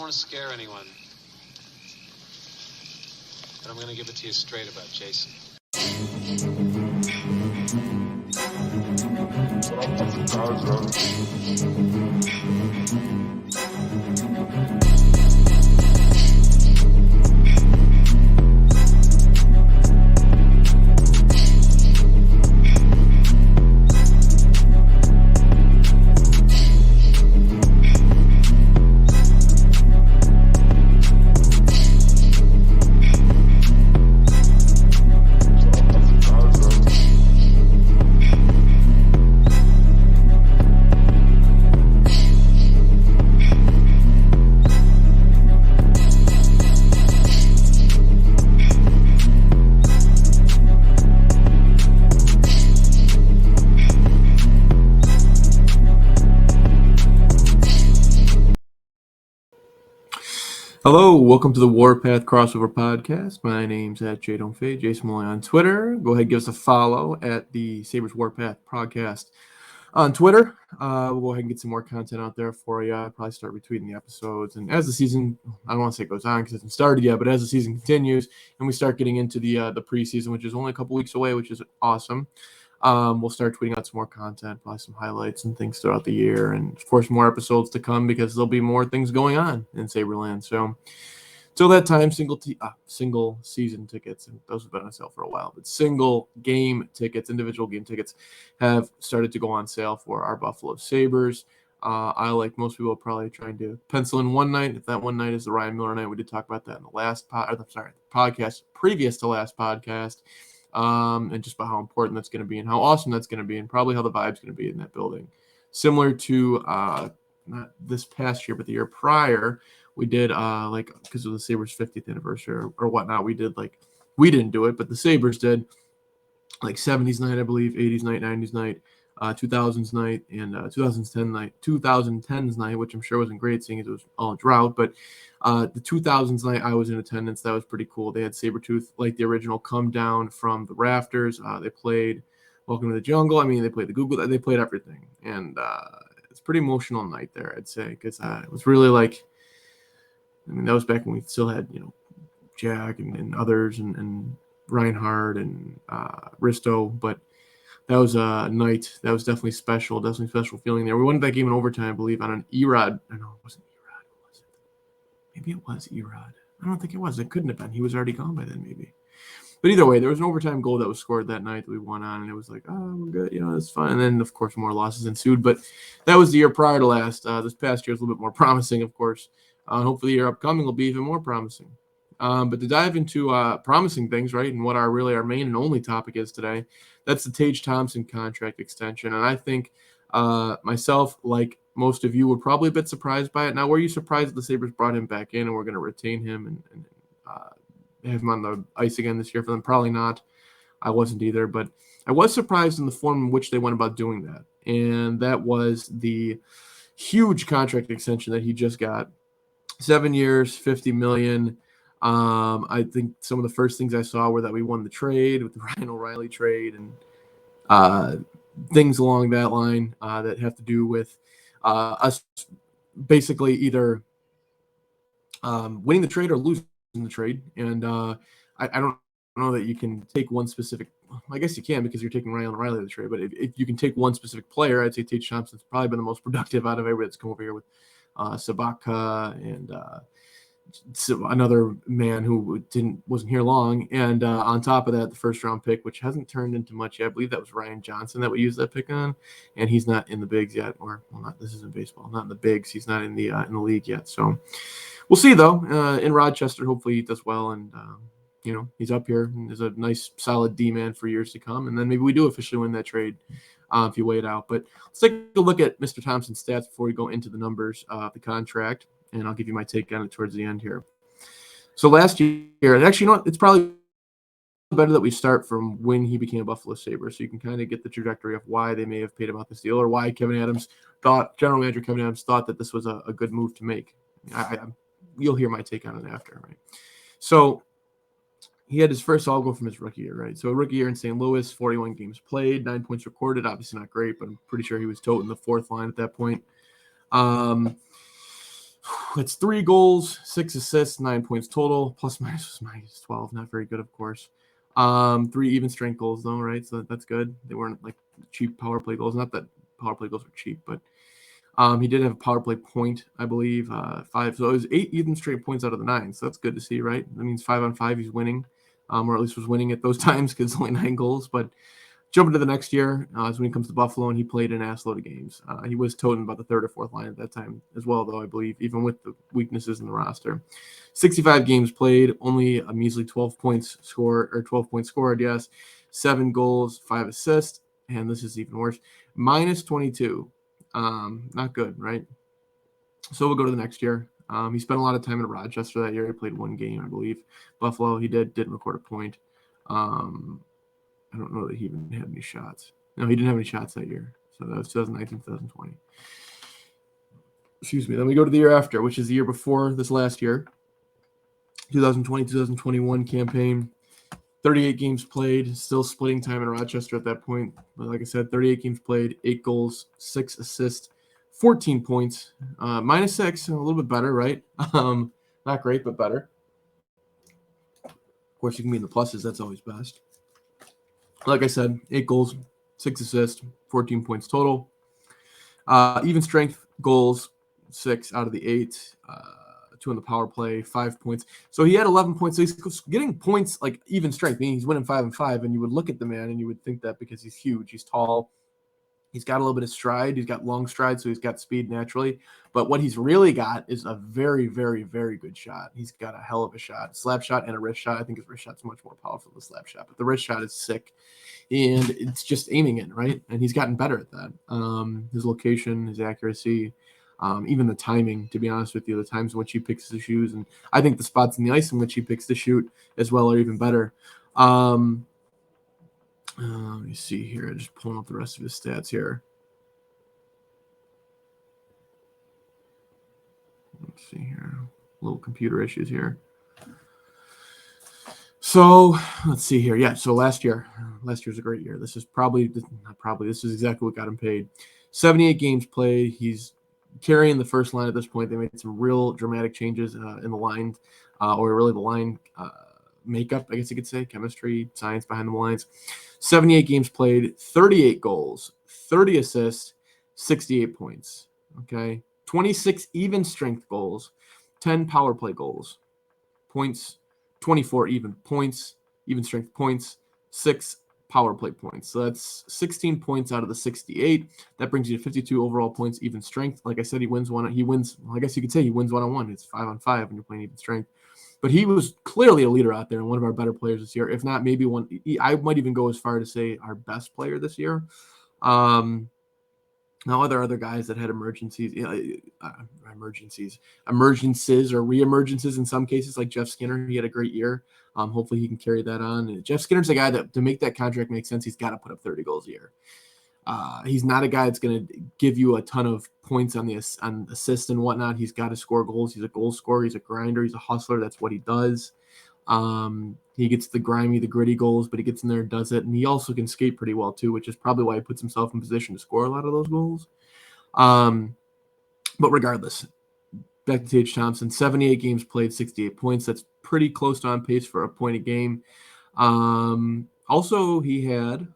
don't want to scare anyone, but I'm going to give it to you straight about Jason. Hello, welcome to the Warpath Crossover Podcast. My name's @J Don't Fade, Jason Molloy on Twitter. Go ahead and give us a follow at the Sabres Warpath Podcast on Twitter. We'll go ahead and get some more content out there for you. I'll probably start retweeting the episodes. And as the season, I don't want to say it goes on because it hasn't started yet, but as the season continues and we start getting into the preseason, which is only a couple weeks away, which is awesome. We'll start tweeting out some more content, probably some highlights and things throughout the year. And, of course, more episodes to come because there'll be more things going on in Saberland. So, till that time, single season tickets, and those have been on sale for a while, but single game tickets, individual game tickets, have started to go on sale for our Buffalo Sabres. I, like most people, probably trying to pencil in one night. If that one night is the Ryan Miller night, we did talk about that in the last podcast previous to last podcast. And just about how important that's going to be and how awesome that's going to be and probably how the vibe's going to be in that building. Similar to not this past year, but the year prior, we did because of the Sabres 50th anniversary or whatnot, we didn't do it, but the Sabres did 70s night, I believe, 80s night, 90s night, 2000s night, and 2010s night, which I'm sure wasn't great seeing as it was all drought, but the 2000s night I was in attendance. That was pretty cool. They had Sabretooth, like the original, come down from the rafters. They played Welcome to the Jungle. I mean, they played the Google. They played everything. And it's a pretty emotional night there, I'd say, because it was really that was back when we still had, Jack and others and Reinhardt and Risto, but that was a night that was definitely special feeling there. We won that game in overtime, I believe, on an Erod. I know it wasn't Erod. Was it? Maybe it was Erod. I don't think it was. It couldn't have been. He was already gone by then, maybe. But either way, there was an overtime goal that was scored that night that we won on, and it was like, oh, we're good. That's fine. And then, of course, more losses ensued. But that was the year prior to last. This past year is a little bit more promising, of course. Hopefully, the year upcoming will be even more promising. But to dive into promising things, right, and what our main and only topic is today, that's the Tage Thompson contract extension. And I think myself, like most of you, were probably a bit surprised by it. Now, were you surprised that the Sabres brought him back in and we're going to retain him and have him on the ice again this year for them? Probably not. I wasn't either. But I was surprised in the form in which they went about doing that. And that was the huge contract extension that he just got. 7 years, $50 million. I think some of the first things I saw were that we won the trade with the Ryan O'Reilly trade and things along that line that have to do with us basically either winning the trade or losing the trade. And I don't know that you can take one specific. I guess you can because you're taking Ryan O'Reilly to the trade. But if you can take one specific player, I'd say Tage Thompson's probably been the most productive out of everybody that's come over here with Sabaka and another man who wasn't here long, and on top of that, the first round pick, which hasn't turned into much yet. I believe that was Ryan Johnson that we used that pick on, and he's not in the bigs yet, this isn't baseball, not in the bigs. He's not in the league yet, so we'll see though. In Rochester, hopefully he does well, and he's up here and is a nice solid D man for years to come, and then maybe we do officially win that trade if you weigh it out. But let's take a look at Mr. Thompson's stats before we go into the numbers of the contract. And I'll give you my take on it towards the end here. So last year, and actually, it's probably better that we start from when he became a Buffalo Sabre, so you can kind of get the trajectory of why they may have paid him out this deal or why General Manager Kevin Adams thought that this was a good move to make. You'll hear my take on it after, right? So he had his first all go from his rookie year, right? So rookie year in St. Louis, 41 games played, 9 points recorded. Obviously not great, but I'm pretty sure he was toting the fourth line at that point. It's 3 goals, 6 assists, 9 points total. Plus minus was minus 12. Not very good, of course. 3 even strength goals, though, right? So that's good. They weren't like cheap power play goals. Not that power play goals were cheap, but he did have a power play point, I believe, 5. So it was 8 even straight points out of the 9. So that's good to see, right? That means 5-on-5 he's winning, or at least was winning at those times because it's only 9 goals. But jumping to the next year is when he comes to Buffalo, and he played an ass load of games. He was toting about the third or fourth line at that time as well, though, I believe, even with the weaknesses in the roster. 65 games played, only a measly 12 points scored, or 12 points scored, yes. 7 goals, 5 assists, and this is even worse, minus 22. Not good, right? So we'll go to the next year. He spent a lot of time in Rochester that year. He played 1 game, I believe. Buffalo, he didn't record a point. I don't know that he even had any shots. No, he didn't have any shots that year. So that was 2019, 2020. Excuse me. Then we go to the year after, which is the year before this last year. 2020, 2021 campaign. 38 games played, still splitting time in Rochester at that point. But like I said, 38 games played, 8 goals, 6 assists, 14 points, minus 6, a little bit better, right? Not great, but better. Of course, you can be in the pluses. That's always best. Like I said, 8 goals, 6 assists, 14 points total. Even strength goals, 6 out of the 8. 2 on the power play, 5 points. So he had 11 points. So he's getting points like even strength, meaning he's winning 5-5. And you would look at the man and you would think that because he's huge, he's tall, he's got a little bit of stride, he's got long stride, so he's got speed naturally. But what he's really got is a very, very, very good shot. He's got a hell of a shot, slap shot and a wrist shot. I think his wrist shot's much more powerful than the slap shot, but the wrist shot is sick. And it's just aiming it, right? And he's gotten better at that. His location, his accuracy, even the timing, to be honest with you, the times in which he picks the shoes. And I think the spots in the ice in which he picks the shoot as well are even better. Let me see here. I'm just pulling up the rest of his stats here. Let's see here. Little computer issues here. So let's see here. Yeah. So last year's a great year. This is this is exactly what got him paid. 78 games played. He's carrying the first line at this point. They made some real dramatic changes in the line, or really the line makeup, I guess you could say, chemistry, science behind the lines. 78 games played, 38 goals, 30 assists, 68 points. Okay. 26 even strength goals, 10 power play goals, points, 24 even points, even strength points, 6 power play points. So that's 16 points out of the 68. That brings you to 52 overall points, even strength. Like I said, he wins, well, I guess you could say he wins 1-on-1. It's 5-on-5 when you're playing even strength. But he was clearly a leader out there and one of our better players this year. If not, maybe one. I might even go as far to say our best player this year. Now, there are other guys that had emergencies or re-emergencies in some cases, like Jeff Skinner. He had a great year. Hopefully he can carry that on. And Jeff Skinner's a guy that, to make that contract make sense, he's got to put up 30 goals a year. He's not a guy that's going to give you a ton of points on assists and whatnot. He's got to score goals. He's a goal scorer. He's a grinder. He's a hustler. That's what he does. He gets the grimy, the gritty goals, but he gets in there and does it. And he also can skate pretty well too, which is probably why he puts himself in position to score a lot of those goals. But regardless, back to Tage Thompson, 78 games played, 68 points. That's pretty close to on pace for a point a game. Also, he had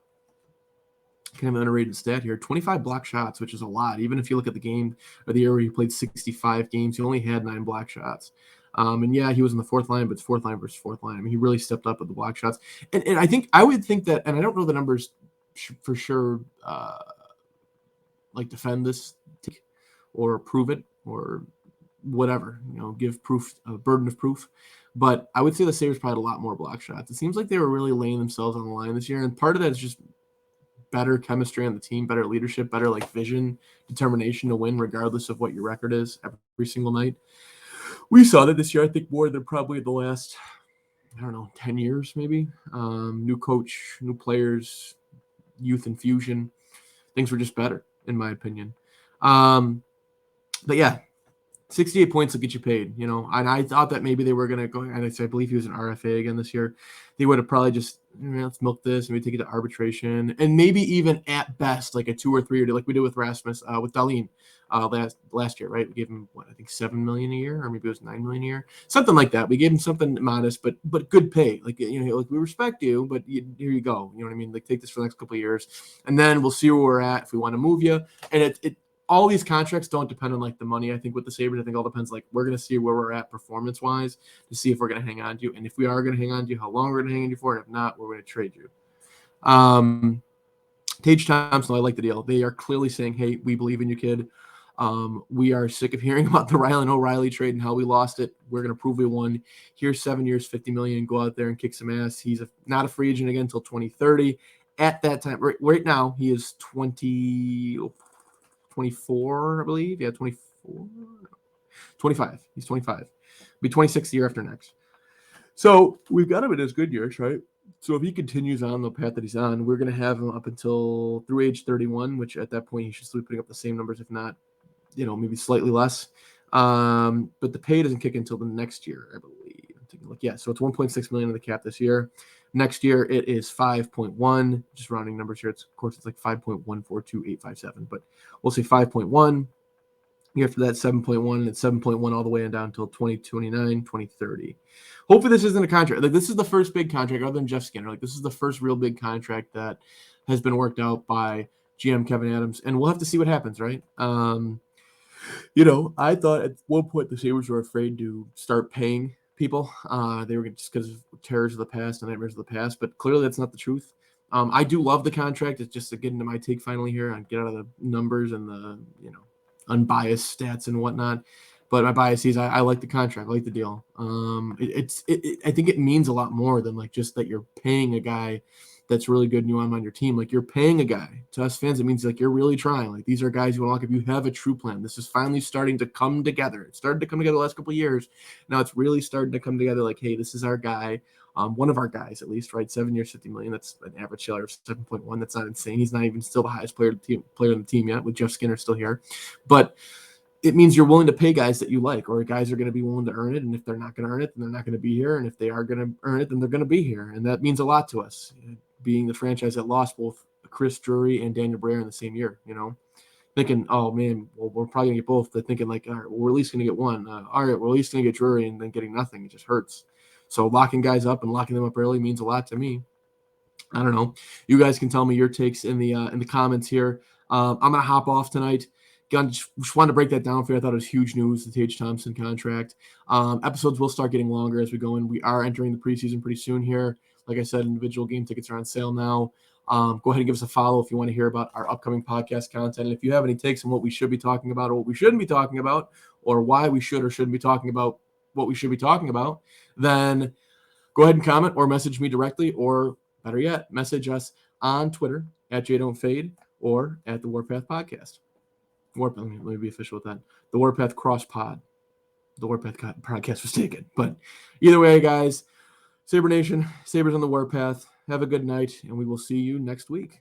kind of an underrated stat here, 25 block shots, which is a lot. Even if you look at the game or the year where he played 65 games, he only had 9 block shots. And yeah, he was in the fourth line, but it's fourth line versus fourth line. I mean, he really stepped up with the block shots. And I would think that, and I don't know the numbers for sure, like defend this or prove it or whatever, give proof, a burden of proof. But I would say the Sabres probably had a lot more block shots. It seems like they were really laying themselves on the line this year. And part of that is just better chemistry on the team, better leadership, better vision, determination to win regardless of what your record is every single night. We saw that this year, I think, more than probably the last, 10 years maybe. New coach, new players, youth infusion. Things were just better, in my opinion. But yeah, 68 points will get you paid, and I thought that maybe they were going to go, and I believe he was an RFA again this year. They would have probably just, let's milk this and we take it to arbitration, and maybe even at best, like a 2 or 3 year, like we did with Rasmus, with Dahlin. last year, right? We gave him I think $7 million a year, or maybe it was $9 million a year, something like that. We gave him something modest, but good pay. Like, like, we respect you, but here you go. You know what I mean? Like, take this for the next couple of years, and then we'll see where we're at if we want to move you. And it all these contracts don't depend on like the money. I think with the Sabres, I think all depends, like, we're going to see where we're at performance wise to see if we're going to hang on to you. And if we are going to hang on to you, how long we're going to hang on to you for. And if not, we're going to trade you. Tage Thompson, I like the deal. They are clearly saying, hey, we believe in you, kid. We are sick of hearing about the Rylan O'Reilly trade and how we lost it. We're going to prove we won. Here's 7 years, $50 million. Go out there and kick some ass. He's not a free agent again until 2030. At that time, right now, he is 24, I believe. Yeah, 24. 25. He's 25. Be 26 the year after next. So we've got him in his good years, right? So if he continues on the path that he's on, we're going to have him up until through age 31, which at that point he should still be putting up the same numbers, if not, maybe slightly less. But the pay doesn't kick until the next year, I believe. I'm taking a look. Yeah, so it's $1.6 million in the cap this year. Next year it is 5.1. Just rounding numbers here. Of course, it's like 5.142857, but we'll say 5.1. After that, 7.1, and it's 7.1 all the way and down until 2029, 2030. Hopefully this isn't a contract. Like, this is the first big contract other than Jeff Skinner. Like, this is the first real big contract that has been worked out by GM Kevin Adams, and we'll have to see what happens, right? I thought at one point the Sabres were afraid to start paying people. They were just because of terrors of the past and nightmares of the past, but clearly that's not the truth. I do love the contract. It's just to get into my take finally here and get out of the numbers and the, unbiased stats and whatnot. But my bias is I like the contract. I like the deal. I think it means a lot more than like just that you're paying a guy that's really good and you want him on your team. Like, you're paying a guy. To us fans, it means like you're really trying. Like, these are guys you want to look, if you have a true plan. This is finally starting to come together. It started to come together the last couple of years. Now it's really starting to come together. Like, hey, this is our guy. One of our guys, at least, right? 7 years, $50 million. That's an average salary of 7.1. That's not insane. He's not even still the highest player on the team yet, with Jeff Skinner still here. But it means you're willing to pay guys that you like, or guys are going to be willing to earn it. And if they're not going to earn it, then they're not going to be here. And if they are going to earn it, then they're going to be here. And that means a lot to us, being the franchise that lost both Chris Drury and Daniel Brayer in the same year, thinking, oh man, well, we're probably gonna get both. They're thinking like, all right, we're at least gonna get one. All right, we're at least gonna get Drury, and then getting nothing. It just hurts. So locking guys up and locking them up early means a lot to me. I don't know. You guys can tell me your takes in the comments here. I'm gonna hop off tonight. Just wanted to break that down for you. I thought it was huge news, the Tage Thompson contract. Episodes will start getting longer as we go in. We are entering the preseason pretty soon here. Like I said, individual game tickets are on sale now. Go ahead and give us a follow if you want to hear about our upcoming podcast content. And if you have any takes on what we should be talking about or what we shouldn't be talking about, or why we should or shouldn't be talking about what we should be talking about, then go ahead and comment or message me directly, or better yet, message us on Twitter at JDon'tFade or at the Warpath Podcast. Let me be official with that. The Warpath Cross Pod. The Warpath Podcast was taken. But either way, guys, Sabre Nation, Sabres on the Warpath. Have a good night, and we will see you next week.